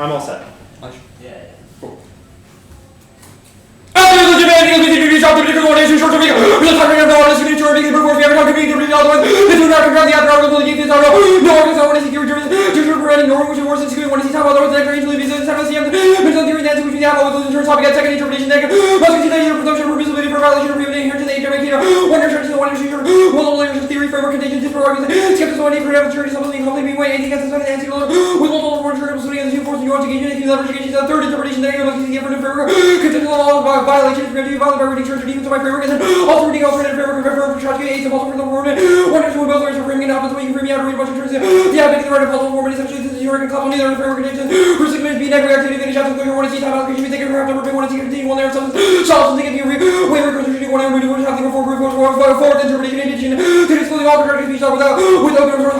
I'm all set. Yeah. Cool. Violations of violent by reading church or defense of my framework, and then also reading alternative framework and framework for try to get aids, also for the warrant. One is both ways of framing and opposite way you frame me out to read a bunch of terms. Yeah, making the right of puzzle form, and essentially this is your clap on either of the framework conditions. First segment is being every activity finish out to closure, one is time allocation, be taken for after working, one is continue, one there, substance, solid, something, if you waiver, constitution, one and redo, have the reform, forward, interpretation, addition, to disclosing all contracting speech without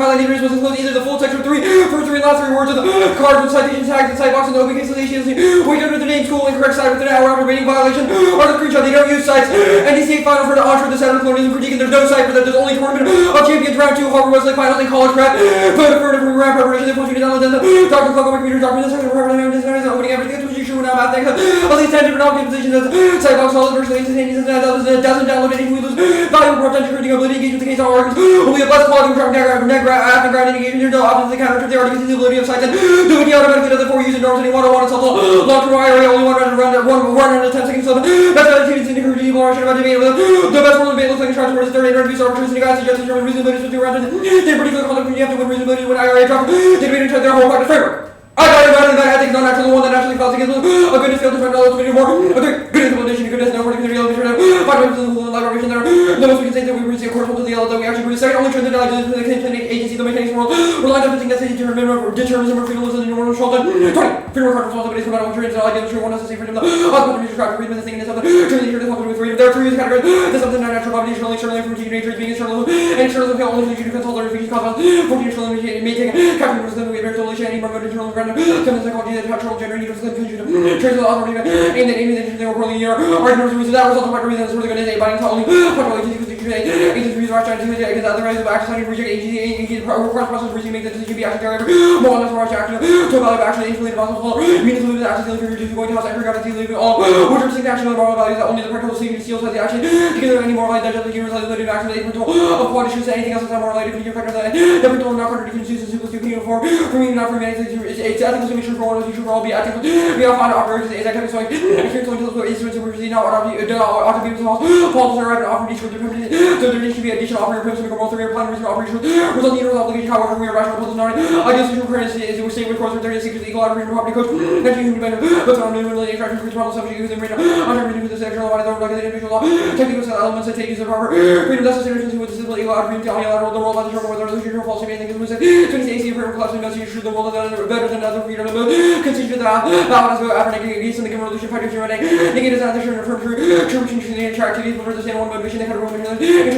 highlighting areas was disclosed either the full text or first three and last three words of the card with citation tags and site box and open case citation. We under the name school incorrect site within an hour after rating violation or the screenshot. They don't use sites. NDC final for the entree of the center of colonialism critique, and there's no site for that. There's only tournament of champions round 2, Harker Westlake finals and college prep. Photo from round preparation. They force you to download them. Dr. Clark, my computer, Dr. This, opening everything. That's what you should now math things. At least 10 different option positions. Site box solid virtually instantaneous. Doesn't download anything. We lose valuable potential critical ability engage with the case all arguments. Only a less quality from ground engagement. There's no options to counter the arguments. The ability of sites and do it automatically does it for using norms. Any one on one and long-term IRA only one run at 10 seconds. So that's how the team is in the current more about debate with the best one debate looks like a charge towards the 30 reviews or opportunity guys suggest determine reasonability to around the particular conduct when you have to win reasonability when IRA drop debate into their whole practice framework. I got it better than I think non-natural one that naturally fails against a goodness failed to find out ultimately more. A good implementation, goodness, no particular realization, 5 minutes of the liberation there. The most we can say that we reach a court to the yellow that we actually produce second only trend that I did for the agency, the mechanics world. Relying on the thing that's determinism or freedom in the world of shoulder. 20. Freedom of responsibilities from out trends and ideas of true one necessary freedom. I'll put the describe freedom as a thing in itself. Truly, you're with freedom. There are three categories. There's something not natural property, externally from teaching nature, being externalism, and externalism can only you consult or refuse compounds. 14 externalism may take captain was limited with isolation, any more internal random. That natural generating translate authority aimed at aiming the world year arguments reason that result of my reason is really going to say binding to only agents reason right trying to against otherwise of action reject agency requires process reason make the decision be action carrier more or less rush action to value action influence possible means to lose action to reduce going to house and regard to leave all which are distinct action of moral values that only the practical saving seals has the action together any more like that just like you realize the action that control of what issues anything else is not more related to your factor that never told not contradicting uses equals to uniform for me not for humanity it's ethical to make sure for you should all be active. We have found operations is active, so I can't tell you instruments we're using now ought to be Paul's are an offering each with the company. So there needs to be additional offering purpose to make a more 3 year plan reason operation. Resulting in obligation, however, we are rational purpose not. I guess the current is we say with course 36 is equal operating property coach. Next you can but on new related attraction for problem subject using radar. Under reading with the sexual body like the individual law. Technical elements that take use of proper freedom necessary with disability equal operating to the world by the term whether the future false anything is lucid. 20 AC for class and message the world better than other freedom of continue the balance go after negating the revolution fighting through negative is not the true true the attractivity for the same one motivation they kind of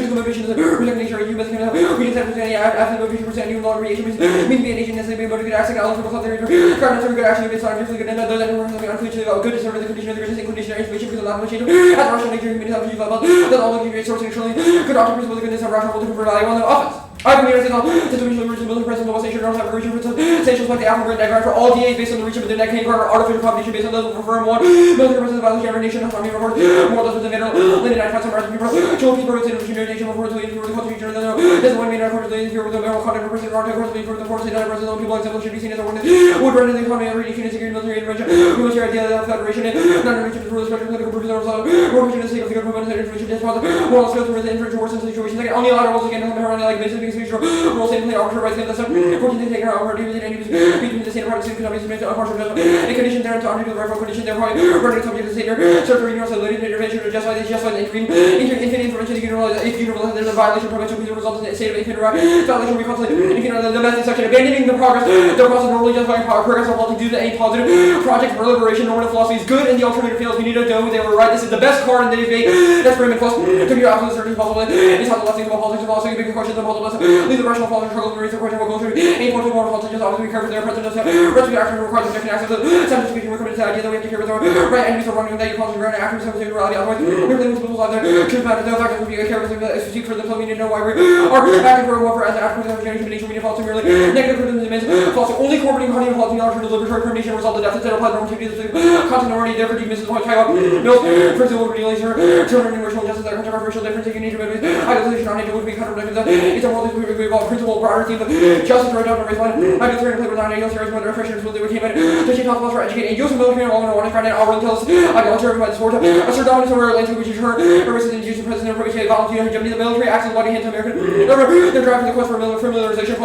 motivation is reject nature you must we just have to say after motivation you long reaction means be an agent necessarily be motivated action all for something current good action based on differently good and other than unclear about good service the condition of the greatest condition information because of that machine as rational nature you may have to level that all of you sourcing actually good option principle the goodness of rational to value on the offense I can hear situational reason building present the station don't have a region for essentials like the African grid diagram for all DAs based on the region of the neck hand card artificial combination based on those firm one military presence of violence every nation army report more or less with the mineral linear find some people show people in region before to the constitution and then there's one main according to the here with the mineral content person or for the force and president people example should be seen as a would run in the economy every nation is military intervention military idea of federation non region for the special political purposes or more region is the government and information just for the more skills for the intervention war situation like only other rules again like basically rules in the arbiter rights in the 14 take her over between the same parties and economies made a partial judgment and condition there to argue the rightful condition therefore running subject to state surgery neurocellular intervention or just like infinite intervention if you realize there's a violation prevention will result in a state of infinite violation we constantly the method section abandoning the progress the process normally justifying progress of halting due to any positive project for liberation normative philosophy is good and the alternative fails we need to know they were right this is the best card in the debate that's Raymond Plus to be absolutely certain possible it's how the last thing about politics of philosophy big questions of multiple leave the rational philosophy struggle to raise the question what goes through any point of moral politics obviously we care for their president rescue action requires objection access to sentence speaking we're committed to the idea that we have to care for their right enemies are wronging that you policy ground after some reality otherwise we're living with people's lives there truth matters no fact that we care for them speak for themselves we need to know why we are acting for a war for as an African generation nation we default to merely negative criticism demands false only cooperating party and halting alternative liberatory permission result in death instead of applied normativity of the content already therefore dismisses the point type mills for example regulation children and racial injustice that controversial difference in nature motives idealization on nature would be contradictory it's a world that involve principle broader theme of justice right down to race line I do thread and play with non-ideal series when the refreshers will they came in to shape hospitals for educating and use of military and all in a warning friend and all really tells ideology by the sport assert dominance over Atlantic which is her versus use of president appropriate volunteer hegemony the military acts as body hand to American they're driving the quest for militarization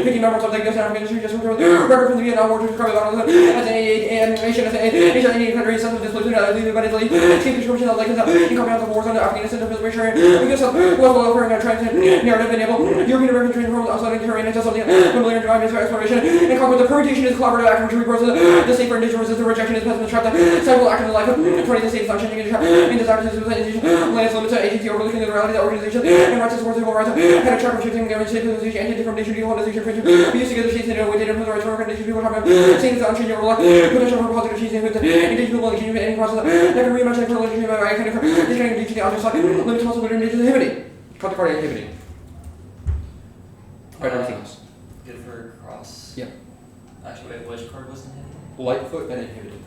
picking members of the U.S. and African industry just record from the Vietnam War to describe about as an animation as an Indian country self displacement leading by Italy escape description of like in comprehensive wars on the Afghanistan and Israel because of welfare and transit narrative enable European American training from outside the terrain into something familiar and drive exploration and conquer the permutation is collaborative act which reports the safer indigenous the rejection is pessimist trap the cycle act in the life of 20 the state is not changing in desire to lands limits agency overlooking the reality of the organization and rights to support civil rights had a track of shifting damage civilization anti-discrimination decolonization friendship we used to get the states into a way data for the rights of organization people have saying it's unchanging overlook potential for positive change and engage people in the any process that can reimagine the relationship by accounting for this kind of engaging the objects like limits muscle with inhibiting cut the cardiac inhibiting right everything else good for cross yeah actually wait which card was inhibited lightfoot and inhibited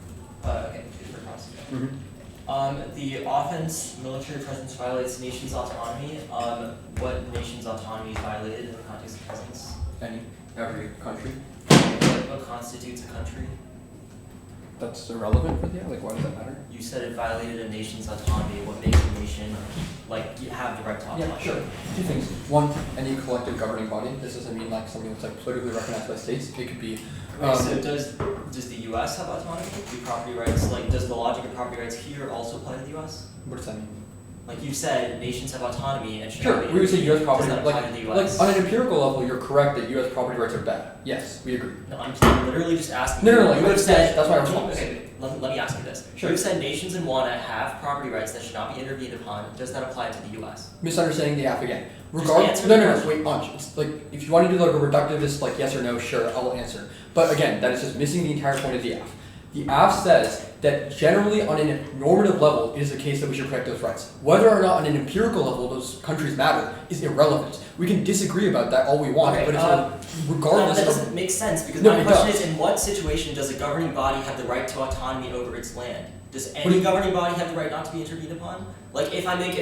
okay good for cross the offense military presence violates nation's autonomy what nation's autonomy is violated in the context of presence every country what constitutes a country that's irrelevant for the like why does that matter you said it violated a nation's autonomy what makes a nation like have direct autonomy yeah sure two things one any collective governing body this doesn't mean like something that's like politically recognized by states it could be so does the U.S. have autonomy do property rights like does the logic of property rights here also apply to the U.S. what does that mean like you said nations have autonomy and sure we would say U.S. property does that apply to the US? Like on an empirical level you're correct that U.S. property rights are bad yes we agree no I'm literally just asking no you have said that's why I respond okay let me ask you this sure you said nations in WANA have property rights that should not be intervened upon does that apply to the U.S. misunderstanding the app again no wait it's like if you want to do like a reductivist like yes or no sure I'll answer but again that is just missing the entire point of the app the app says that generally on a normative level it is the case that we should protect those rights. Whether or not on an empirical level those countries matter is irrelevant. We can disagree about that all we want, okay, but it's regardless that doesn't make sense because no, my question is in what situation does a governing body have the right to autonomy over its land? Does any governing body have the right not to be intervened upon? Like if I make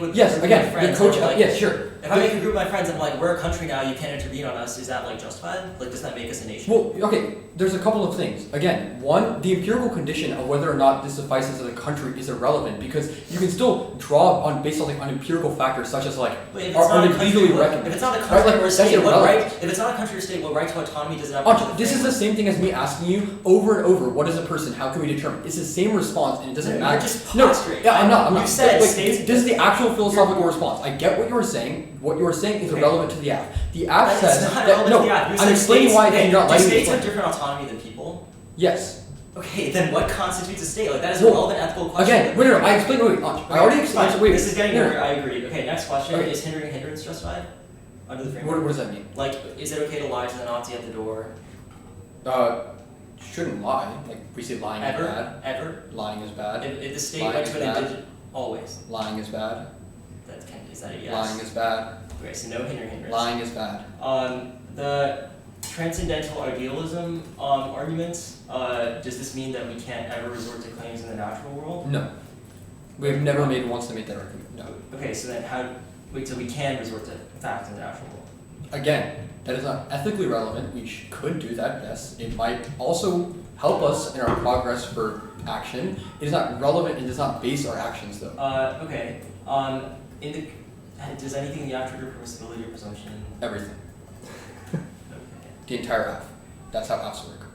with yes, again, my friends, the coach, like, yes, sure. If I make a group of my friends, I'm like, we're a country now, you can't intervene on us. Is that like justified? Like, does that make us a nation? Well, okay. There's a couple of things. Again, one, the empirical condition of whether or not this suffices as a country is irrelevant because you can still draw on based on like on empirical factors such as like are they legally recognized? If it's not a country right, or a state, what right? If it's not a country or state, what right to autonomy does it have? This is the same thing as me asking you over and over. What is a person? How can we determine? It's the same response, and it doesn't matter. You're just posturing. No, yeah, I'm not. You said this is the actual philosophical response. I get what you were saying. What you were saying is irrelevant to the app. The app says that no. I'm explaining why you're not letting me explain. States have different autonomy than people. Yes. Okay, then what constitutes a state? Like that is a relevant ethical question. Again, wait, I explained. I already explained. Wait, this is getting weird. I agree. Okay, next question: is hindering hindrance justified under the framework? What does that mean? Like, is it okay to lie to the Nazi at the door? Shouldn't lie. Like we say, lying is bad. Ever? Lying is bad. If the state went to an indigent, always. Lying is bad. Is that a yes? Lying is bad. Okay, so no hindering hindrance. Lying is bad. The transcendental idealism arguments, does this mean that we can't ever resort to claims in the natural world? No. We've never made once to make that argument. No. Okay, so then so we can resort to facts in the natural world? Again, that is not ethically relevant. We could do that, yes. It might also help us in our progress for action. It is not relevant and does not base our actions though. Okay. Does anything in the app trigger permissibility or presumption? Everything. Okay. The entire app. That's how apps work.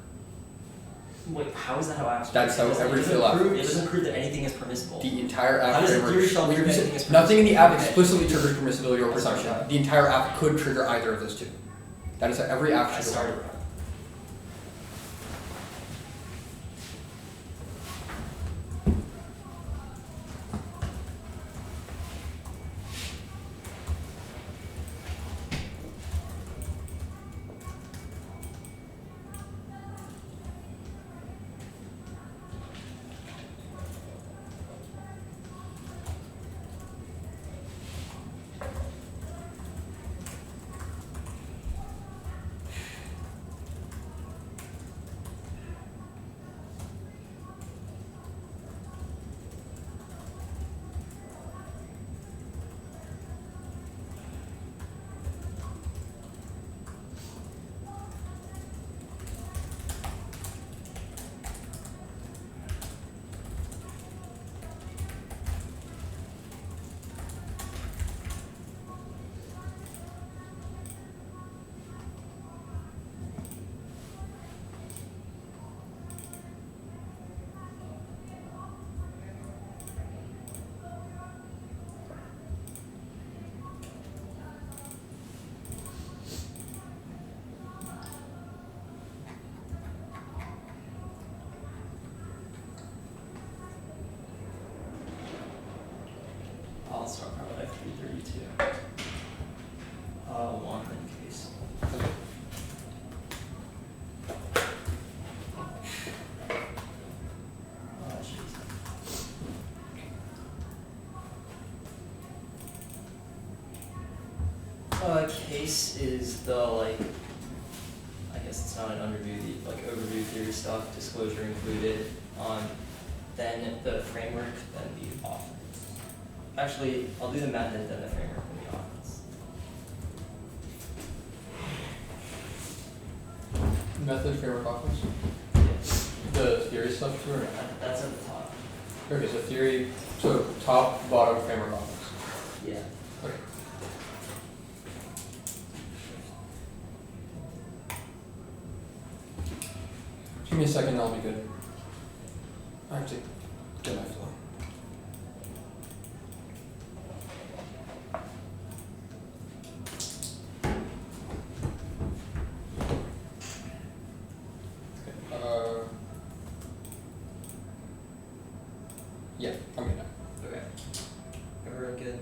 Wait, how is that how apps work? That's how every single app works. It doesn't prove that anything is permissible. The entire app how does the theory show that anything is permissible? Nothing in the app explicitly triggers permissibility or presumption. The entire app could trigger either of those two. That is how every app should work. 32. One case. Case is the I guess it's not an overview theory stuff, disclosure included. Then the framework, then the offense. Actually, I'll do the method, then the framework, then the offense. Method, framework, offense? Yes. The theory stuff too, or not? That's at the top. Okay, so theory, so top, bottom, framework, offense. Yeah. Okay. Give me a second, I'll be good. I have to get my flow. Okay. Yeah, I'm good now. Okay. Everyone good?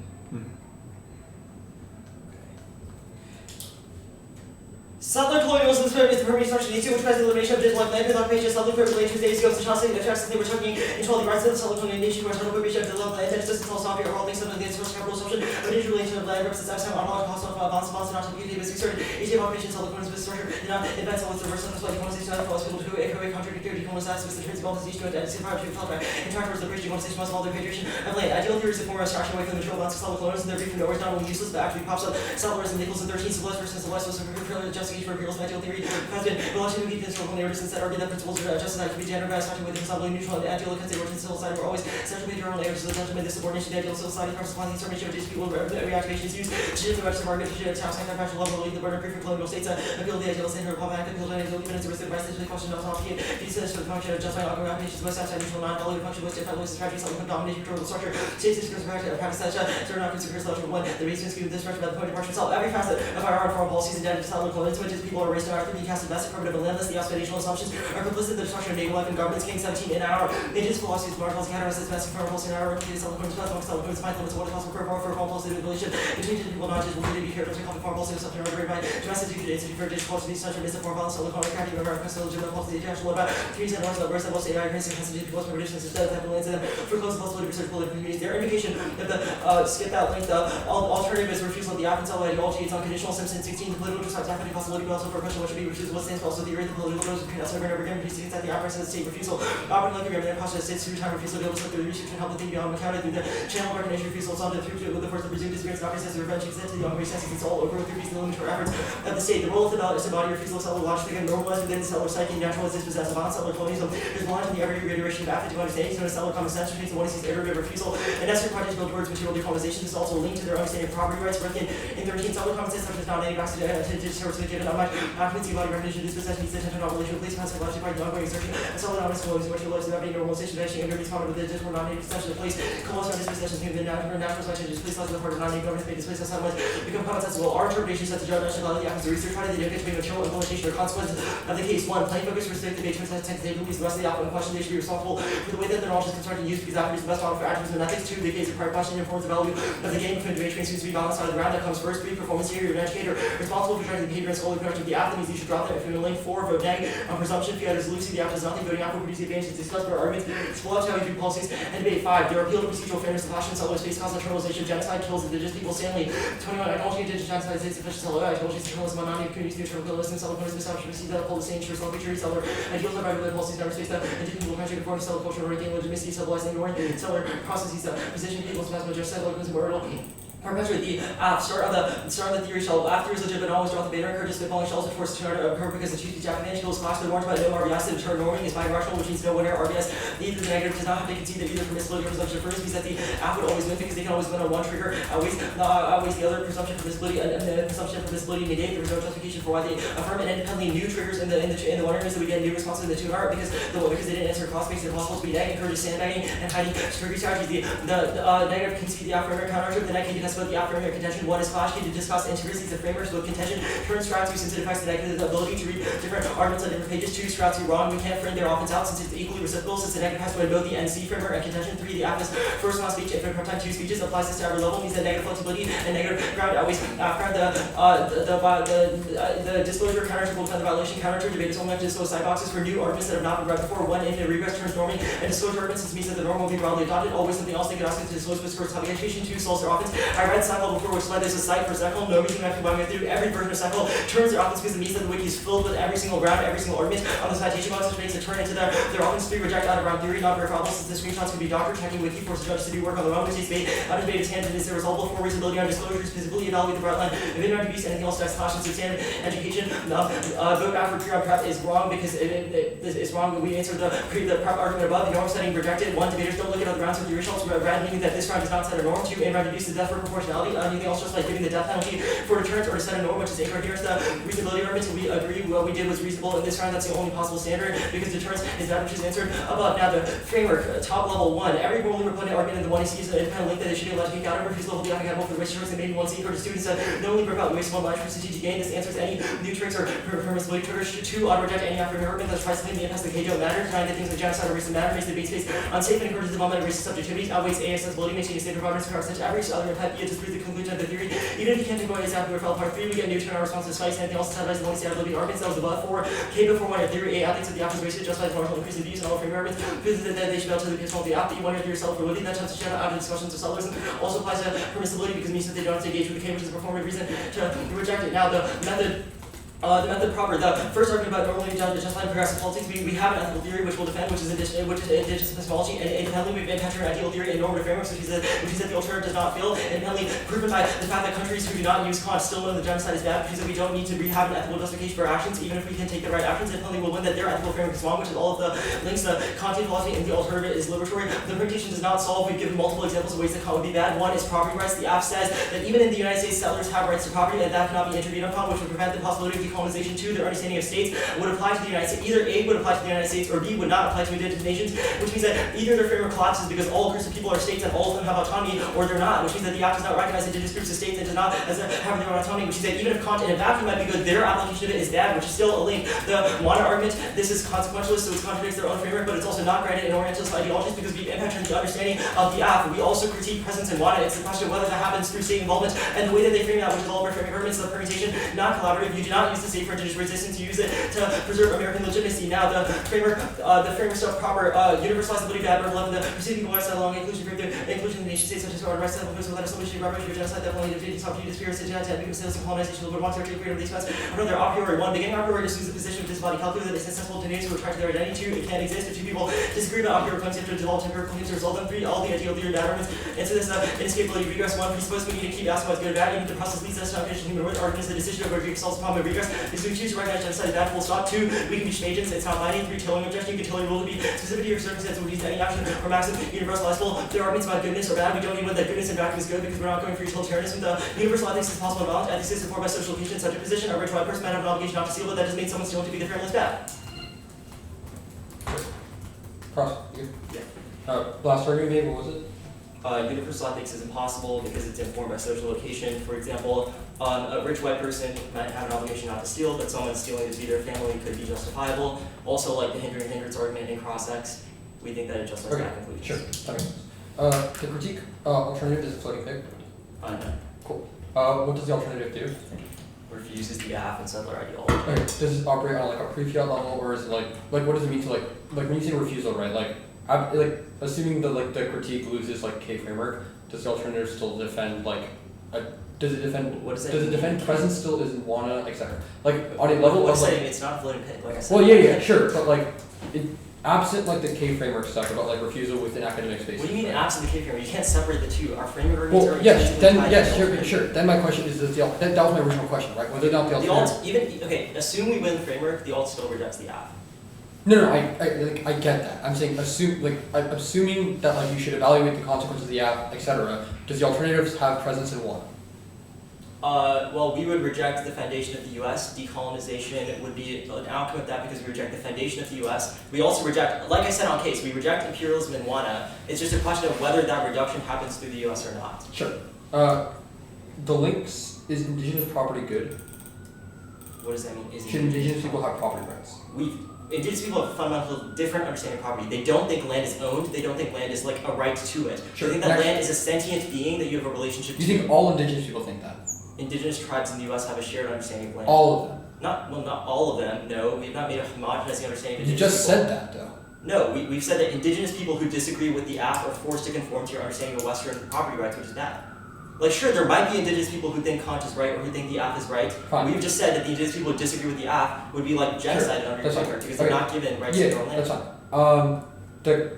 Settler colonialism is the permanent structure of which has the elimination of digital life without patience, settler privileges, days ago, such as attracts they were talking control the rights of the settler colonization, where settler prohibition of digital land, and distance philosophy are all things of the source capital assumption, but digital relation of land represents X time on cost of bonds, not to be able to exert each occupation, settler colonialism structure, did not invent all its reverse of the colonization of philosophy to echo contradictory decolonization with the transbalkanization of identity power to develop in turn towards the bridge decolonization must follow the federation of land. Ideal theories of form abstraction away from the material balance of settler colonialism, their brief and nowhere is not only useless but actually pops up. Settlerism equals the 13th civilized versus the less was a justification for appeals of ideal theory. Has been relatively weak historical narratives that argue that principles of justice that can be generalized with themselves neutral and ideal because they were in civil society were always central internal areas of the judgment, the subordination, the ideal civil society, corresponding determination of these people, reactivations used to shift the register market, to tax and factual level, the burden of free for colonial states, appeal to the ideal center of public appeal to ideal even as a risk of rights, the question of autonomy, these are the function of justifying ongoing applications, most outside neutral, non-valid function, which if list strategy, something of domination, control the structure, states is practice such certain not considered selection one, the reasons given this structure by the point of departure itself. Every facet of our foreign policies and settler colonialism, which is people are raised to our 3D cast of best affirmative and landless, the aspirational assumptions are complicit in the destruction of naval life and governments. King 17 in our ages philosophies, moral policy, counter-resistance, domestic foreign policy, and our reputed settler colonialism, settler colonialism, find limits of what is possible for foreign policy and relation between two people, not just will be characters of foreign policy, something ordered by domestic institute for digital policy, such as foreign policy, settler colonialism, cracking of our legitimate policy, the international about 3 and 1 verse level AI, agreements, and constitute people's predictions instead of that lands them for close possibility research political communities. Their indication of the skip that link, the alternative is refusal of the Athens ideology. It's unconditional. Simpson 16, the political just definitely possibility, but also for a question what should be refused, what stands for also the theory of the political goes between us over and over again, because it's at the operations of the state refusal. Operating like agreement and posture states through time refusal, be able to look through the research and help the thing beyond accounted through the channel of recognition refusal, it's on through with the first of presumed experience, not resistance, revenge, extent to the ongoing senses, it's all over through the limit for efforts of the state. The role of the ballot is to embody refusal, settler logic, and normalized within the settler psyche, natural as dispossessed of on-settler colonialism, is blind in the every reiteration of affective understanding, known as settler common sense, which means the one who sees iterative refusal, and necessary projects build towards material decolonization. This is also linked to their understanding of property rights, working in 13 settler common sense, such as not any back to the given on my occupancy, body recognition, dispossession, needs attention, relation with police, concept, logic, by the ongoing exertion, and settler non colonialism, which relies to that being normalization, vanishing, and these common with the discord, non-native possession of police, colonialism, dispossession, the natural selection, displaced laws of the part of non-native governments, may displace as settlements, become common sensible. Our interpretation sets the judge nationality, the actions of research, try to identify between material implementation or consequences of the case. 1. Plain focus, restrict the nature, tend to take the rest of the outcome question, they should be responsible for the way that their knowledge is constructed and used because that is the best model for attributes and ethics. 2. The case require question informs the value of the game between debate trains to be balanced on the ground that comes first. 3. Performance theory, you're an educator responsible for trying the behavior and scholarly production of the app, that means you should drop that if you're in a link. 4. Vote neg on presumption, fiat is Lucy, the app does nothing, voting out will produce the advantages discussed by our arguments, explore how we do policies, and debate. 5. Their appeal to procedural fairness, the passion, settler space, cause naturalization, genocide, kills indigenous people, Stanley. 21. Ideology, indigenous genocide, states, efficient settler, ideology, centralism, non-native communities, neutral colonialism, settler colonialism, establishment, receive that uphold the same truth, self-victory, settler, ideals of regular policies, never space that, indigenous people, country, according to settler culture, ranking, legitimacy, civilizing, ignoring, settler processes, position, people's mass major, settler, perpetuate the start of the theory shell. After is legit, but always drop the beta occur, just spitballing shells, of course, turn occur because the chief Japanese skills clash the warrant by no RBS, and turn norming is bidirectional, which means no one air RBS. Neither the negative does not have to concede that either permissibility or presumption first means that the app would always win because they can always win on one trigger, always the other presumption permissibility, and the presumption permissibility negate. There was no justification for why they affirm and independently new triggers in the one argument, so we get new responses in the two art because they didn't answer cost makes it impossible to be negative, encourages sandbagging and hiding security strategies. The negative concede the affirmative counter, the negative test about the app framework contention. One is Clash to discuss intricacies of frameworks with contention. Turn Strat 2 since it affects the negative ability to read different arguments on different pages. 2 Strat 2 wrong. We can't frame their offense out since it's equally reciprocal since the negative has to win both the NC framework and contention. 3 the app is first not speech infinite time 2 speeches applies this to every level means that negative flexibility and negative ground always after the disclosure counter will defend the violation counter to debate is only to disclose side boxes for new arguments that have not been read before. 1 infinite regress turns norming and disclosure arguments since means that the norm will be broadly adopted. Always something else they could ask us to disclose with scores topic education. 2 solves their offense. I read setcol before which led there's a site for setcol. No reason after going through every version of setcol turns their offense because it means that the wiki is filled with every single round, every single argument on the citation box which makes it turn into their offense 3 reject out of round theory, not verifiable since the screenshots could be doctor checking wiki forces judges to do work on their own which is debate. Out of debate is tangent is irresolvable for reasonability on disclosures, visibility, evaluate the bright line. If they don't abuse anything else that's clash and substandard education, vote after pre-round prep is wrong because it's wrong. We answered the prep argument above. The norm setting rejected. 1 debaters don't look at other rounds of the results. Red meaning that this round does not set a norm. 2 in round reduce the death for proportionality. Anything else just like giving the death penalty for deterrence or to set a norm which is incoherence. The reasonability arguments we agree what we did was reasonable in this round. That's the only possible standard because deterrence is that which is answered above. Now the framework top level 1. Every morally repugnant argument in the 1 is an independent link that they should be allowed to take out of refusal will be applicable for the waste choice and maybe 1 secret to students that no only about waste 1 line for strategic gain. This answers any new tricks or permissibility triggers. 2 auto reject any African argument that tries to claim the impasse of the KJO matter. 9 that things like genocide or racism matter makes the debate space unsafe and encourages the development of racist subjectivity. Outweighs A accessibility, makes a state of providence for such every other type B disproves the conclusion of the theory. Even if you can't think about exactly where fell apart. 3 we get new turn our response to spice. Anything else satisfies the only stability arguments that was above. 4 K before 1 theory. A ethics of the app is wasted justifies marginal increase in views and all frame arguments. Proves that they should be able to the pitfall of the app. The 1 theory self validity that tends to shut out of discussions of settlers also applies to permissibility because it means that they don't have to engage with the K, which is a performative reason to reject it. Now the method proper. The first argument about normally justifying progressive politics, we have an ethical theory which will defend, which is indigenous epistemology, and independently we've encountered an ideal theory and normative frameworks, which is that the alternative does not fail, independently proven by the fact that countries who do not use Kant still know that genocide is bad, which is that we don't need to rehab an ethical justification for our actions, even if we can take the right actions, independently will win that their ethical framework is wrong, which is all of the links to Kantian philosophy, and the alternative is liberatory. The permutation does not solve. We've given multiple examples of ways that Kant would be bad. 1 is property rights. The app says that even in the United States, settlers have rights to property, and that cannot be intervened upon, which would prevent the possibility of decolonization. 2 their understanding of states would apply to the United States. Either A would apply to the United States or B would not apply to indigenous nations, which means that either their framework collapses because all groups of people are states and all of them have autonomy, or they're not, which means that the act does not recognize indigenous groups of states and does not have their own autonomy, which means that even if Kant in a vacuum might be good, their application of it is bad, which is still a link. The Wanda argument, this is consequentialist, so it contradicts their own framework, but it's also not granted in Orientalist ideologies because we impenetrate the understanding of the app. We also critique presence in Wanda. It's the question of whether that happens through state involvement, and the way that they frame that, which is all of our framing arguments, the permutation, not collaborative. You do not use the state for indigenous resistance, you use it to preserve American legitimacy. Now the framework stuff proper, universalizability, bad verb 11, the receiving people lifestyle along inclusion of the inclusion of the nation states such as our rights, without assumption, revolution, genocide, definitely defeating sovereignty, disappearance, genocide, because sales and colonization will want to create of these funds. Another a priori 1, beginning a priori assumes the position of this body calculated that is accessible to names who attract their identity. 2, it can't exist. If 2 people disagree about a priori claims, you have to develop empirical claims to resolve them. 3, all the ideal theory of arguments. Answer this inescapability regress. 1, presuppose we need to keep asking what's good or bad, even if the process leads us to unconditional human worth. Argument is the decision of whether solves the problem of regress is we choose to recognize genocide as bad, full stop. 2, we can be agents, it's not binding. 3, tailoring objection, you can tailor rule to be specific to your circumstance would lead to any action or maximum universalizable. There are arguments about goodness or bad. We don't need one that goodness and vacuum is good because we're not going for utilitarianism. The universal ethics is possible and balanced. Ethics is informed by social location in such a position. A rich white person might have an obligation not to steal, but that doesn't mean someone stealing to be the frameless bad. Cross. Yeah. Last argument, maybe, what was it? Universal ethics is impossible because it's informed by social location. For example, a rich white person might have an obligation not to steal, but someone stealing to be their family could be justifiable. Also, like the hindering hindrance argument in cross-X, we think that it justifies that conclusion. Sure, that makes sense. The critique alternative is a floating pig? No. Cool. What does the alternative do? Refuses the app and settler ideology. Okay, does it operate on like a pre-fiat level, or is it like what does it mean to like when you say refusal, right? Like assuming the critique loses like K framework, does the alternative still defend does it defend what does it defend presence still isn't wanna, etc. Like on a level of saying it's not a floating pig, like I said. Well yeah, sure, but like absent like the K framework stuff about like refusal within academic space. What do you mean absent the K framework? You can't separate the two. Our framework arguments are sure. Then my question is that was my original question, right? Whether or not the alt assume we win the framework, the alt still rejects the app. No, I get that. I'm saying assuming that like you should evaluate the consequences of the app, etc. Does the alternatives have presence in one? Well, we would reject the foundation of the U.S. Decolonization would be an outcome of that because we reject the foundation of the U.S. We also reject, like I said on case, we reject imperialism in WANA. It's just a question of whether that reduction happens through the U.S. or not. Sure. The links, is indigenous property good? What does that mean? Should indigenous people have property rights? Indigenous people have a fundamental different understanding of property. They don't think land is owned. They don't think land is like a right to it. Sure. They think that land is a sentient being that you have a relationship to. Do you think all indigenous people think that? Indigenous tribes in the U.S. have a shared understanding of land. All of them? Not all of them. No, we've not made a homogenizing understanding of You indigenous just people. said that though. No, we've said that indigenous people who disagree with the act are forced to conform to your understanding of Western property rights, which is bad. Like, sure, there might be indigenous people who think Kant is right or who think the act is right. Fine. We've just said that the indigenous people who disagree with the act would be like genocide under your framework because they're not given rights to their own land. That's fine. The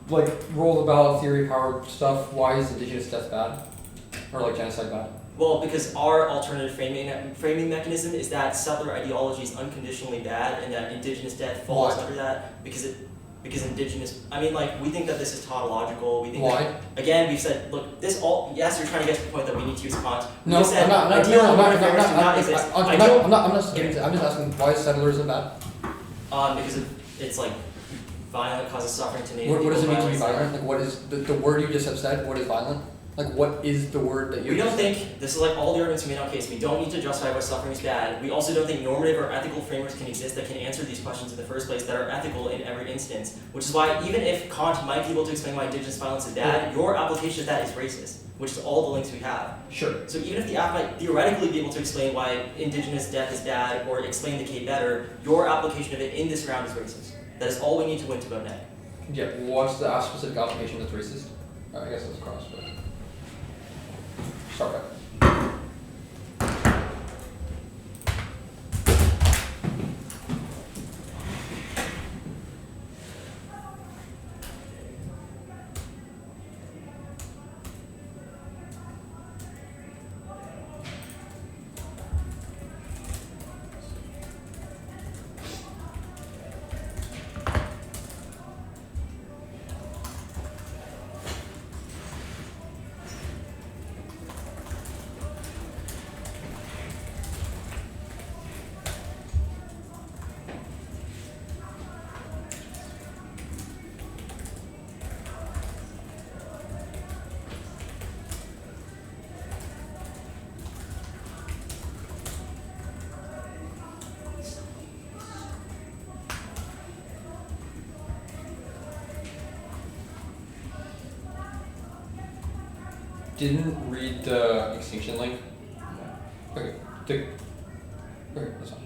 like roll the ballot theory power stuff, why is indigenous death bad? Or like genocide bad? Well, because our alternative framing mechanism is that settler ideology is unconditionally bad and that indigenous death falls under that because indigenous, I mean, like, we think that this is tautological. We think that, again, we've said, look, this all, yes, you're trying to get to the point that we need to use Kant. No, We've said I'm not getting to, I'm just asking why settlerism bad? Because it's like violent, causes suffering to native people. What does it mean to be violent? Like, what is the word you just have said? What is violent? Like, what is the word that you? We don't think, this is like all the arguments we made on case, we don't need to justify why suffering is bad. We also don't think normative or ethical frameworks can exist that can answer these questions in the first place that are ethical in every instance. Which is why even if Kant might be able to explain why indigenous violence is bad, your application of that is racist, which is all the links we have. Sure. So even if the app might theoretically be able to explain why indigenous death is bad or explain the K better, your application of it in this round is racist. That is all we need to win to vote nay. Yeah, what's the specific application that's racist? I guess that's cross, but... Start back. Didn't read the extinction link. Okay, okay, that's fine.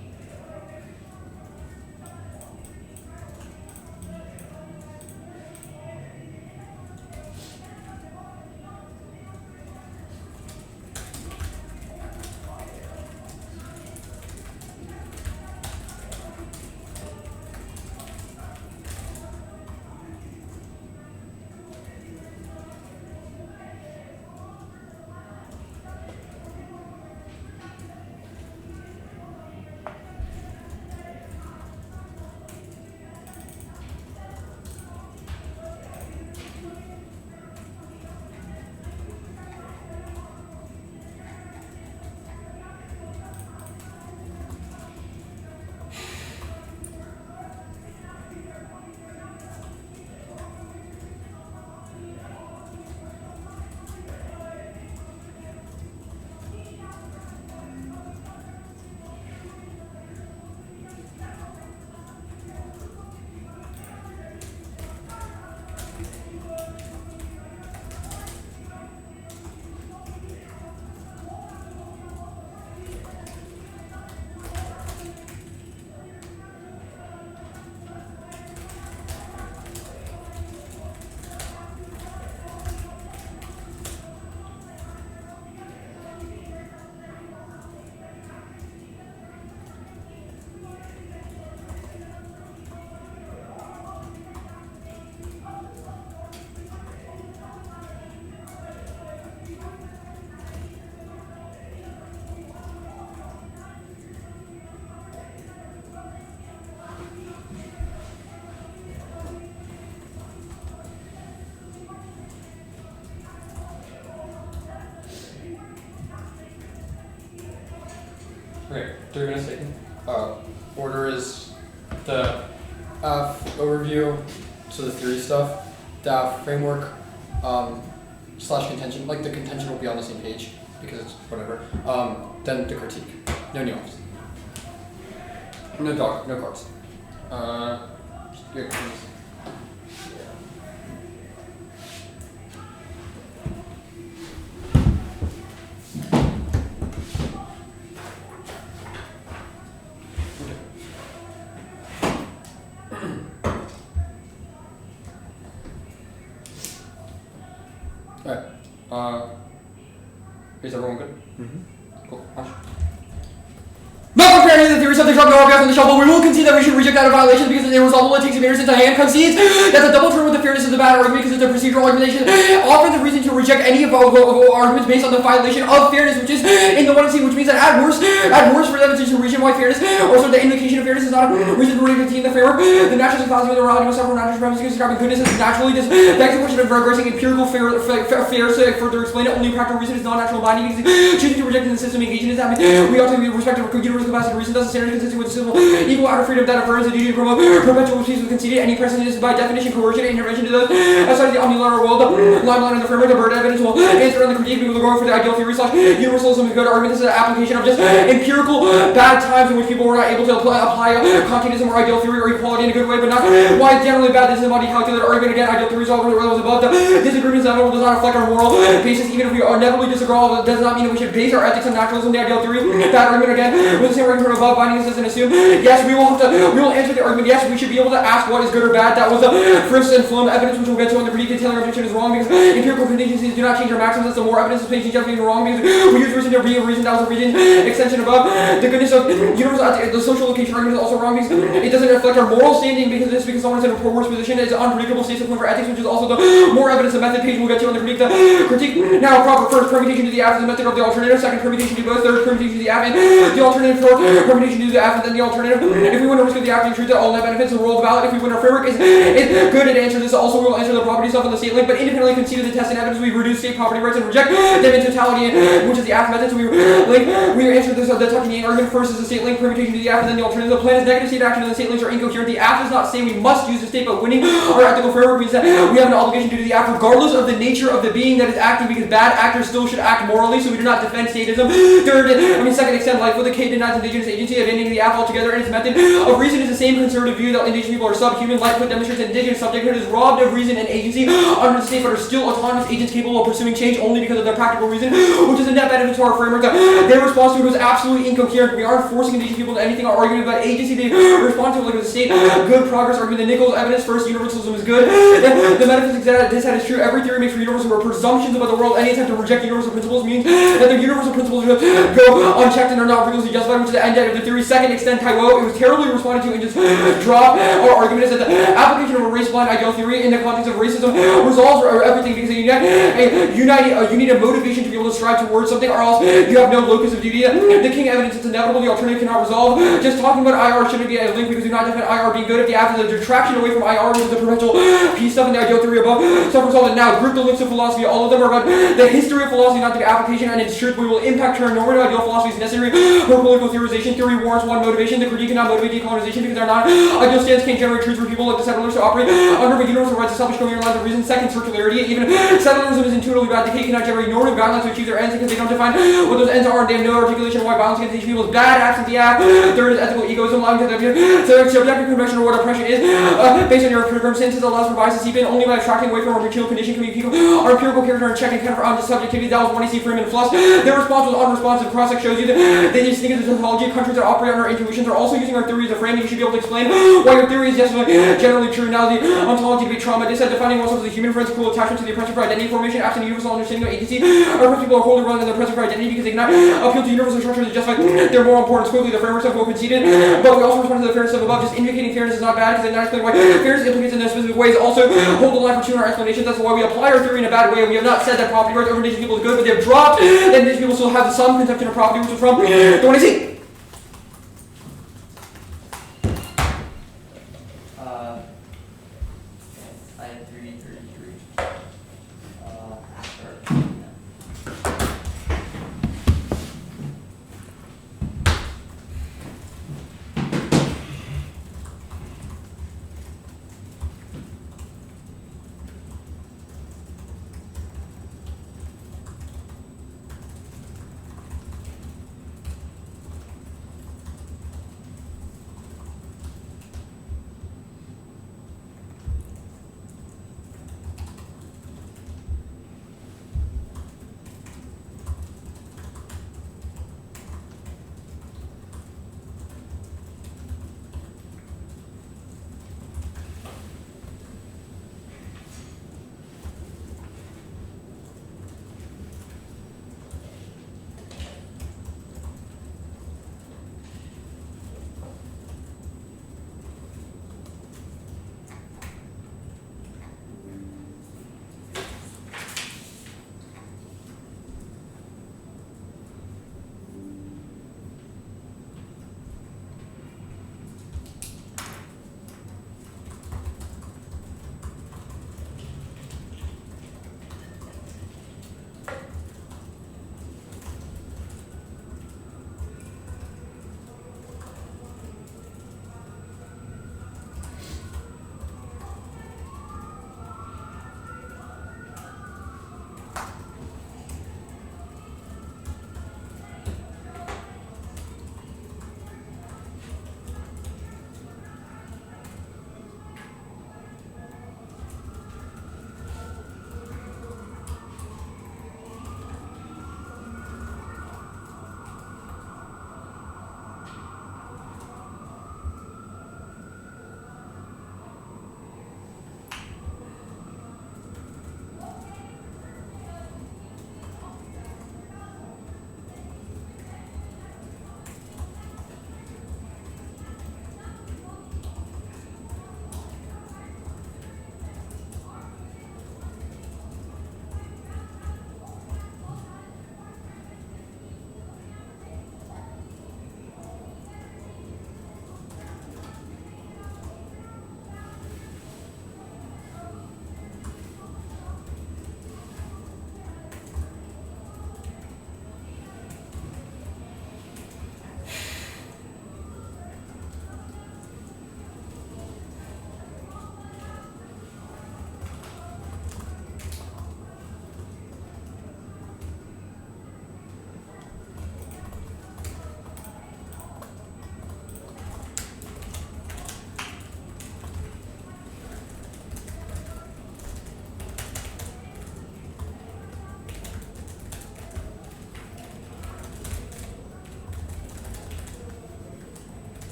Okay, 3 minutes taken. Order is the overview, so the theory stuff, the framework, slash contention, like the contention will be on the same page because it's whatever. Then the critique. No nuance. No dog, no cards. Yeah, Alright. Is everyone good? Mm-hmm. Cool. Ash. Not comparing the theory something dropped the on the shelf, but we will concede that we should reject that violation because it's irresolvable. It takes a since a hand concedes that's a double turn with the fairness of the bad argument because it's a procedural argumentation. Often the reason to reject any of arguments based on the violation of fairness, which is in the 1C, which means that at worst for them it's just a reason why fairness, or sort of the indication of fairness is not a reason for reading the framework. The natural fallacy of the morality must suffer natural premises describing goodness as naturally just begs the question of regressing empirical fair to further explain it. Only a practical reason is non-natural binding because choosing to reject in the system engaging in that we ought to be respective of universal capacity reason. Thus, the standard consistent with the civil equal outer freedom that affirms the duty to promote perpetual peace with conceded. Any precedent is by definition coercion and intervention to those outside of the omnilateral world. The limelight of the framework, the bird evidence will answer on the critique. People are going for the ideal theory slash universalism is good argument. This is an application of just empirical bad times in which people were not able to apply Kantianism or ideal theory or equality in a good way, but not why it's generally bad. This is a body calculated argument. Again, ideal theory is all above. The disagreement is inevitable, does not reflect our moral basis. Even if we inevitably disagree, it does not mean that we should base our ethics on naturalism. The ideal theory, bad argument again, with the same argument above, binding this and assume. Yes, we will answer the argument. Yes, we should be able to ask what is good or bad. That was the Frist and Flum evidence, which we'll get to on the predicted Taylor objection is wrong because empirical contingencies do not change our maxims. That's the more evidence is placing something wrong because we use reason to be a reason. That was a reason extension above. The goodness of universal, the social location argument is also wrong because it doesn't reflect our moral standing because someone is in a poor worse position. It's an unpredictable state of for ethics, which is also the more evidence of method page we'll get to on the critique. Now, proper first permutation to the app is the method of the alternative. Second permutation to both. Third permutation to the app and the alternative. Fourth permutation to the app and then the alternative. If we win a risk of the app, you treat that all net benefits the rule of valid. If we win our framework is good at answer this. Also, we will answer the property stuff on the state link, but independently conceded the test and evidence. We reduce state property rights and reject them in totality, which is the app method. So we answer this the tucking in argument. First is the state link permutation to the app and then the alternative. The plan is negative state action and the state links are incoherent. The app does not say we must use the state, but winning our ethical framework means that we have an obligation due to the app regardless of the nature of the being that is acting because bad actors still should act morally, so we do not defend statism. Second, extend life with the K denies indigenous agency of ending the app altogether, and its method of reason is the same conservative view that indigenous people are subhuman. Lightfoot demonstrates that indigenous subjecthood is robbed of reason and agency under the state, but are still autonomous agents capable of pursuing change only because of their practical reason, which is a net benefit to our framework. Their response to it was absolutely incoherent. We aren't forcing indigenous people to anything. Our argument about agency, they respond to it like the state. Good progress argument. The Nichols evidence first, universalism is good. The metaphysics that this is true. Every theory makes for universal presumptions about the world. Any attempt to reject universal principles means that the universal principles go unchecked and are not rigorously justified, which is the end of the theory. Second, extend Taiwo. It was terribly responded to and just drop. Our argument is that the application of a race-blind ideal theory in the context of racism resolves everything because you need a motivation to be able to strive towards something, or else you have no locus of duty. The King evidence is inevitable. The alternative cannot resolve. Just talking about IR shouldn't be a link because we do not defend IR being good if the app is a detraction away from IR, which is the perpetual peace stuff in the ideal theory above. Self-resolve and now group the links of philosophy. All of them are about the history of philosophy, not the application, and its truth. We will impact her normative ideal philosophy is necessary for political theorization. Theory warrants one motivation. The critique cannot motivate decolonization because they're not. Ideal stands can't generate truths for people like the settlers to operate under the universal rights established coherent lines of reason. Second, circularity. Even settlerism is intuitively bad. The K cannot generate normative guidelines to achieve their ends because they don't define what those ends are, and they have no articulation of why violence against these people is bad. Absent the app. Third is ethical egoism, allowing to subjective convention or what oppression is based on your circumstances allows for bias to seep in only by attracting away from our material condition. Can we keep our empirical character in check and kind of on subjectivity? That was 1AC frame and plus. Their response was unresponsive. Cross-check shows you that they just think of the tautology. Countries that operate on our intuitions are also using our theory as a frame. You should be able to explain why your theory is generally true. Now the ontology debate trauma. They said defining oneself as a human friends cruel attachment to the oppressive for identity formation, absent universal understanding of agency. Our people are wholly wrong in the oppressive for identity because they cannot appeal to universal structures to justify their moral importance. Quickly, the frameworks have well conceded, but we also respond to the fairness of above. Just indicating fairness is not bad because they not explain why fairness implicates in their specific ways. Also, hold the line for two in our explanations. That's why we apply our theory in a bad way. We have not said that property rights over indigenous people is good, but they have dropped that indigenous people still have some conception of property, which is from the 1AC. I had 333.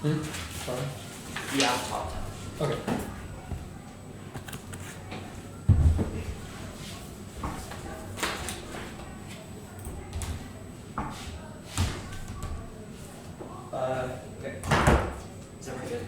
Sorry. Yeah, top 10. Okay. Okay. Is that pretty good?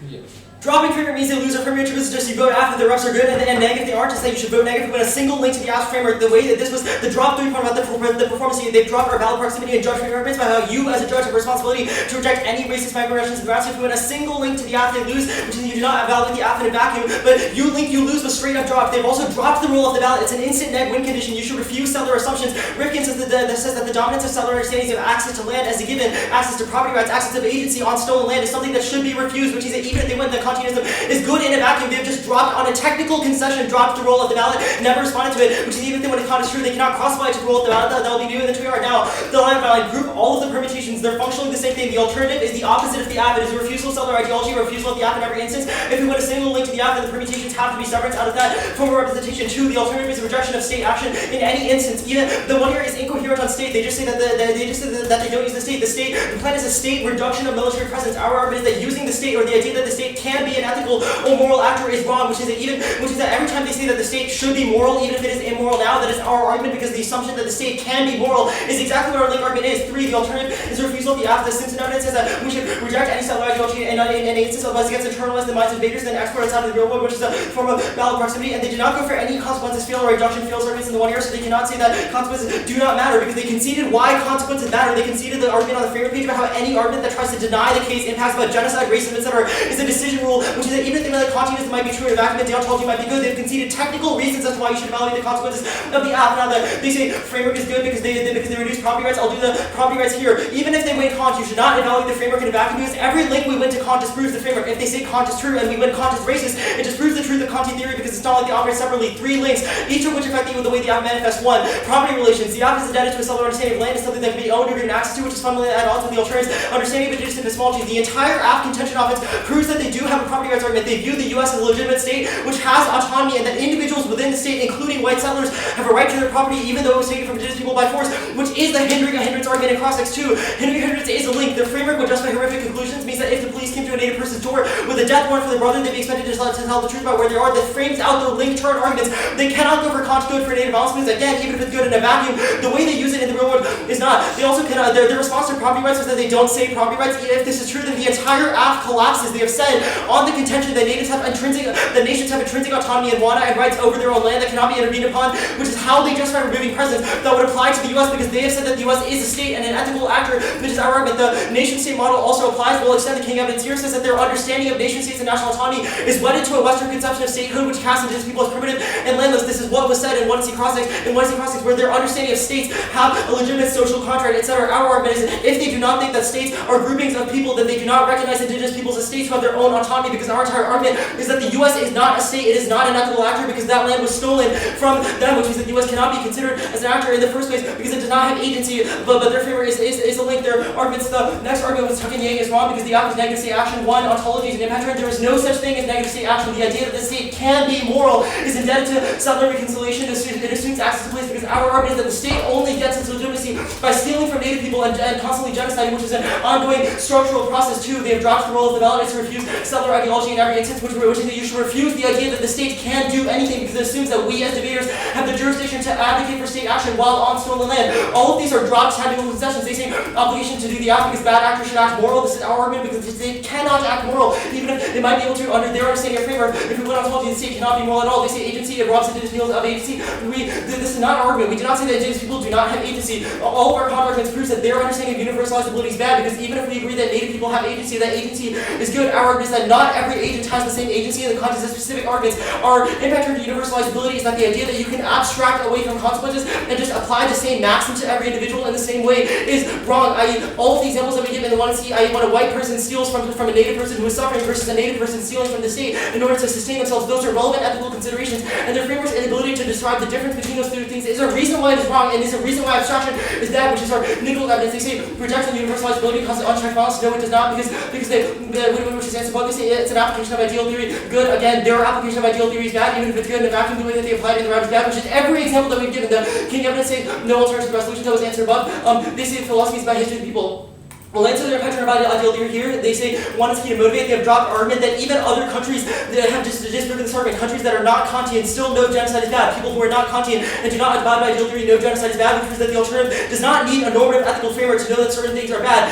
Yeah. Dropping framework means they lose their framework attributes, just you vote after the refs are good, and negative they aren't, just that you should vote negative when a single link to the ask framework. The way that this was the drop 3 point about the performance they've dropped our valid proximity and judge framework based by how you as a judge have a responsibility to reject any racist microaggressions in the rest. If you win a single link to the app, they lose, which is you do not validate the app in a vacuum, but you lose was straight up dropped. They've also dropped the rule of the ballot. It's an instant neg win condition. You should refuse settler assumptions. Rifkin says that the dominance of settler understandings of access to land as a given, access to property rights, access to agency on stolen land is something that should be refused, which is that even if they win, the continuism is good in a vacuum. They've just dropped on a technical concession, dropped the roll of the ballot, never responded to it, which is even if they want to count as true, they cannot cross-apply to the roll of the ballot. That will be new in the 2 yard now. The line ballot group all of the permutations, they're functionally the same thing. The alternative is the opposite of the app. It is a refusal of settler ideology, a refusal of the app in every instance. If we win a single link to the app, then the permutations have to be severance out of that form of representation. 2, the alternative is a rejection of state action in any instance. Even the 1 year is incoherent on state. They just say that they don't use the state. The plan is a state reduction of military presence. Our argument is that using the state, or the idea that the state can be an ethical or moral actor, is wrong, which is that every time they say that the state should be moral, even if it is immoral now, that is our argument, because the assumption that the state can be moral is exactly what our link argument is. 3, the alternative is a refusal of the app. The Simpson evidence says that we should reject any settler ideology and any instance of us against internalized the minds of invaders and export outside of the real world, which is a form of valid proximity, and they do not go for any consequences fail or reduction fails arguments in the 1 year, so they cannot say that consequences do not matter, because they conceded why consequences matter. They conceded the argument on the framework page about how any argument that tries to deny the case impacts about genocide, racism, etc. is a decision rule, which is that even if they like continuism might be true in a vacuum and deontology might be good, they've conceded technical reasons as to why you should evaluate the consequences of the app. Now that they say framework is good because they reduce property rights, I'll do the property rights here. Even if they win Kant, you should not evaluate the framework in a vacuum, because every link we win to Kant disproves the framework. If they say Kant is true and we win Kant is racist, it disproves the truth of Kantian theory, because it's not like they operate separately. 3 links, each of which affect the way the app manifests. 1, property relations. The app is indebted to a settler understanding of land as something that can be owned or given access to, which is fundamentally at odds with the alternatives understanding of indigenous epistemology. The entire app contention offense proves that they do have a property rights argument. They view the U.S. as a legitimate state which has autonomy, and that individuals within the state, including white settlers, have a right to their property even though it was taken from indigenous people by force, which is the hindrance argument in cross-text 2. Hindrance is a link. The framework would justify horrific conclusions means that if the police came to a native person's door with a death warrant for their brother, they'd be expected to tell the truth about where they are. That frames out the link turn arguments. They cannot go for Kant's good for native violence, because again, even if it's good in a vacuum, the way they use it in the real world is not. They also cannot, their response to property rights is that they don't say property rights. If this is true, then the entire app collapses. They have said on the contention that nations have intrinsic autonomy and wanna and rights over their own land that cannot be intervened upon, which is how they justify removing presence. That would apply to the U.S. because they have said that the U.S. is a state and an ethical actor, which is our argument. The nation-state model also applies. We'll extend the King evidence here. Says that their understanding of nation-states and national autonomy is wedded to a Western conception of statehood, which casts indigenous people as primitive and landless. This is what was said in 1C Cross-Text, where their understanding of states have a legitimate social contract, etc. Our argument is that if they do not think that states are groupings of people, then they do not recognize indigenous peoples as states who have their own autonomy, because our entire argument is that the U.S. is not a state, it is not an ethical actor, because that land was stolen from them, which means that the U.S. cannot be considered as an actor in the first place because it does not have agency, but their framework is a link. Their arguments, the next argument with Tuck and Yang is wrong because the app is negative state action. 1, ontology is an impact. There is no such thing as negative state action. The idea that the state can be moral is indebted to settler reconciliation. It assumes access to place, because our argument is that the state only gets its legitimacy by stealing from native people and constantly genociding, which is an ongoing structural process. 2, they have dropped the role of the ballot to refuse settler ideology in every instance, which is that you should refuse the idea that the state can do anything, because it assumes that we as debaters have the jurisdiction to advocate for state action while on stolen land. All of these are dropped technical concessions. They say obligation to do the act because bad actors should act moral. This is our argument, because the state cannot act moral, even if they might be able to under their understanding of framework. If we went on the state cannot be moral at all. They say agency, it robs indigenous people of agency. This is not our argument. We do not say that indigenous people do not have agency. All of our arguments proves that their understanding of universalized ability is bad, because even if we agree that native people have agency, that agency is good, our argument is that not every agent has the same agency in the context of specific arguments. Our impact to universalized ability is that the idea that you can abstract away from consequences and just apply the same maxim to every individual in the same way is wrong. All of the examples that we give in the 1C, when a white person steals from a native person who is suffering versus a native person stealing from the state in order to sustain themselves themselves, those are relevant ethical considerations, and their framework's inability to describe the difference between those two things is a reason why it is wrong, and is a reason why abstraction is bad, which is our nickel evidence. They say projects on universalized ability causes unchecked violence. No, it does not, because which is answered, but they say it's an application of ideal theory. Good, again, their application of ideal theory is bad, even if it's good in a vacuum. The way that they applied it in the round is bad, which is every example that we've given. The king evidence say no alternative resolution that was answered above. They say philosophy is about history of people. Well, answer their pattern of ideal theory here. They say one is key to motivate. They have dropped argument that even other countries that have just disproven this argument, countries that are not Kantian, still know genocide is bad. People who are not Kantian and do not abide by ideal theory know genocide is bad, which means that the alternative does not need a normative ethical framework to know that certain things are bad.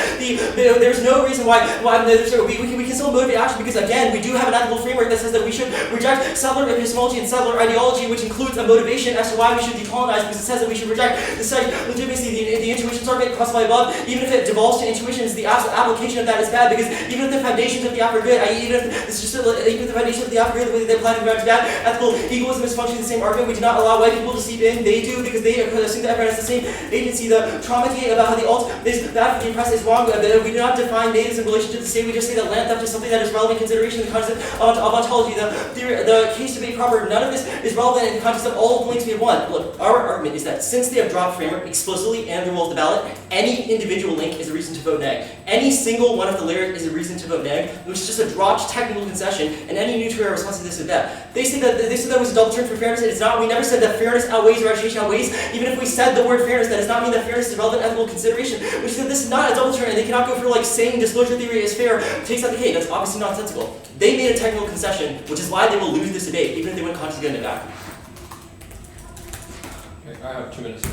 There's no reason why we can still motivate action, because again, we do have an ethical framework that says that we should reject settler epistemology and settler ideology, which includes a motivation as to why we should decolonize, because it says that we should reject the legitimacy, the intuitions argument classified above, even if it devolves to intuitions. The application of that is bad, because even if the foundations of the after good, even if the foundations of the after good, the way they apply to the ground is bad, ethical egoism is functioning the same argument. We do not allow white people to seep in. They do, because they assume that everyone has the same agency. The trauma about how the alt is bad for the oppressed is wrong. We do not define natives in relation to the state. We just say that land theft is something that is relevant consideration in the concept of ontology. The case to be proper, none of this is relevant in the context of all of the links we have won. Look, our argument is that since they have dropped framework explicitly and the rule of the ballot, any individual link is a reason to vote neg. Any single one of the lyric is a reason to vote neg, which is just a dropped technical concession, and any neutral response to this is that. They said that was a double term for fairness. It is not. We never said that fairness outweighs or education outweighs. Even if we said the word fairness, that does not mean that fairness is a relevant ethical consideration. Which said this is not a double term, and they cannot go for like saying disclosure theory is fair takes out the cake. That's obviously nonsensical. They made a technical concession, which is why they will lose this debate, even if they went consciously get it back. Okay, I have 2 minutes.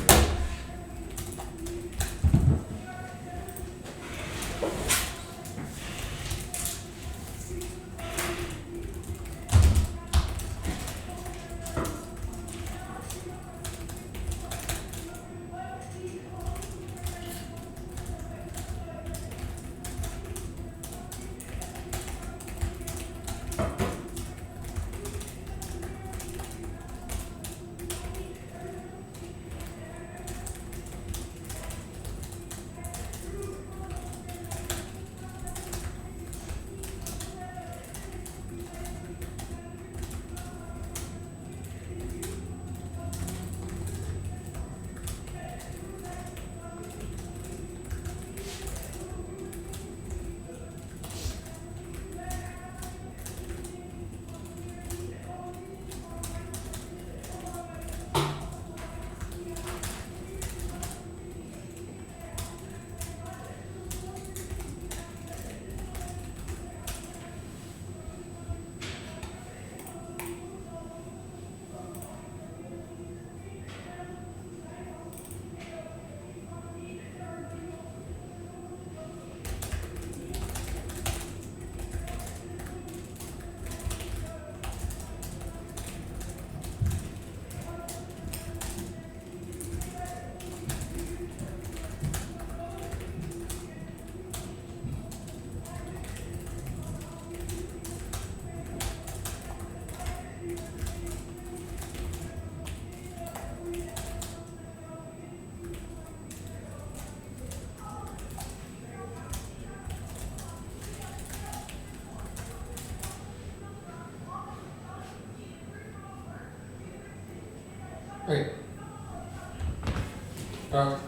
Okay.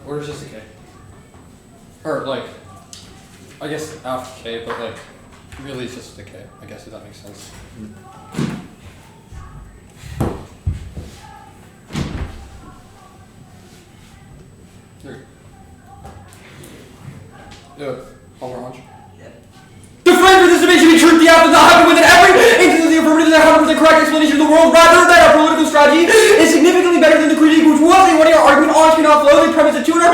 Where's just a K? Or like, I guess after K, but like, really it's just a K, I guess, if that makes sense. Here. Yeah, Palmer Hunch. The frame for this debate should be truth. The outcome not happen within every instance of the affirmative that 100% correct explanation of the world, rather than our political strategy is significantly better than the critique, which was a one-year argument on cannot flow. The premise of tuner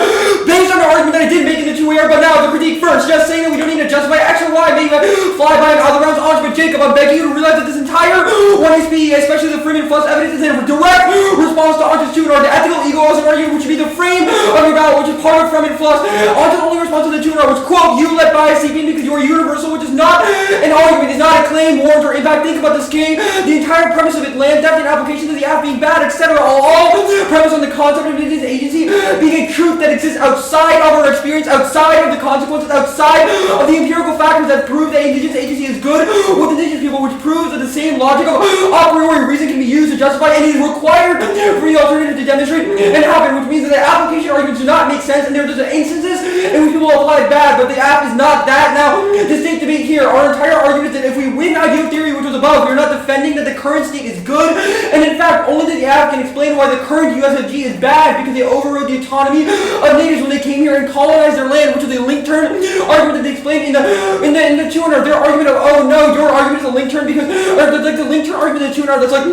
based on the argument that I did make in the two-year, but now the critique first, just saying that we don't need to justify X or Y, maybe fly by and other rounds on, but Jacob, I'm begging you to realize that this entire 1HP, especially the Freeman plus evidence, is a direct response to Archer's tuner. The ethical ego as an argument, which should be the frame of your ballot, which is part of Freeman plus. Archer's only response to the tuner, which quote, you let bias seep in because you are universal, which is not an argument, is not a claim, warrant, or impact. Think about this game. The entire premise of it, land theft and application to the app being bad, etc. All premise on the concept of indigenous agency being a truth that exists outside of our experience, outside of the consequences, outside of the empirical factors that prove that indigenous agency is good with indigenous people, which proves that the same logic of a priori reason can be used to justify and is required for the alternative to demonstrate and happen, which means that the application arguments do not make sense and there are just instances in which people apply bad, but the app is not that. Now, the state debate here, our entire argument is that if we win ideal theory, which was above, we are not defending that the current state is good, and in fact, only that the app can explain why the current USFG is bad because they overrode the autonomy of natives when they came here and colonized their land, which is a link term argument that they explained in the 200. Their argument of, oh no, your argument is a link term because, or the link term argument in the 200 that's like,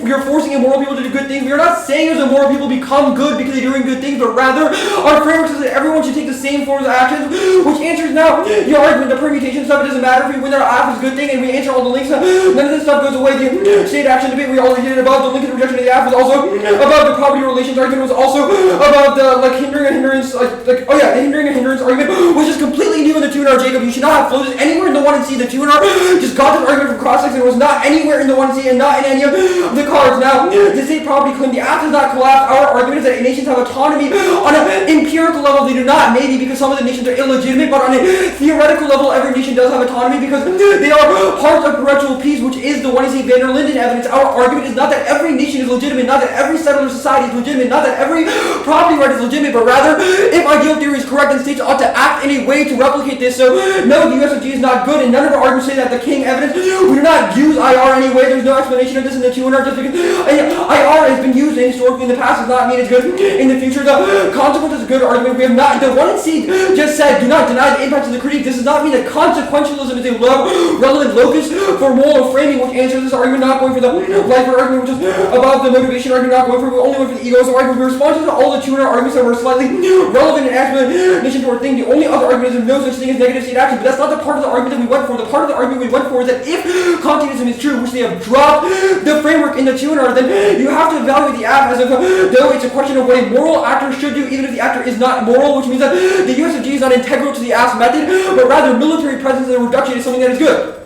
you're forcing immoral people to do good things. We are not saying those immoral people become good because they're doing good things, but rather our framework says that everyone should take the same forms of actions, which answers now your argument, the permutation stuff. It doesn't matter if we win our app is a good thing and we answer all the links. None of this stuff goes away. The state action debate we already did it above. The link and rejection of the app was also above. The property relations argument was also above. The hindering and hindrance, the hindering and hindrance argument was just completely new in the 2R. Jacob, you should not have floated anywhere in the 1 and C. The 2R just got this argument from cross-section and was not anywhere in the 1 and C and not in any of the cards. Now, the state property claim the app does not collapse. Our argument is that nations have autonomy on an empirical level. They do not, maybe because some of the nations are illegitimate, but on a theoretical level, every nation does have autonomy because they are part of perpetual peace, which is the 1 and C van der Linden evidence. Our argument is not that every nation is legitimate, not that every settler society is legitimate, not that every property right is legitimate, but rather, if ideal theory is correct, then states ought to act in a way to replicate this. So, no, the USFG is not good, and none of our arguments say that the King evidence, we do not use IR anyway. There's no explanation of this in the 200 just because IR has been used historically in the past does not mean it's good in the future. The consequence is a good argument. We have not, the 1 and C just said, do not deny the impact of the critique. This does not mean that consequentialism is a relevant locus for moral framing, which answers this argument, not going for the life argument, which is above the motivation argument, not going for, we only went for the ego. So argument, we responded to all the 200 arguments that were slightly relevant and explanation to our thing. The only other argument is no such thing as negative state action, but that's not the part of the argument that we went for. The part of the argument we went for is that if Kantianism is true, which they have dropped the framework in the 200, then you have to evaluate the app as if though it's a question of what a moral actor should do, even if the actor is not moral, which means that the USFG is not integral to the app's method, but rather military presence and reduction is something that is good.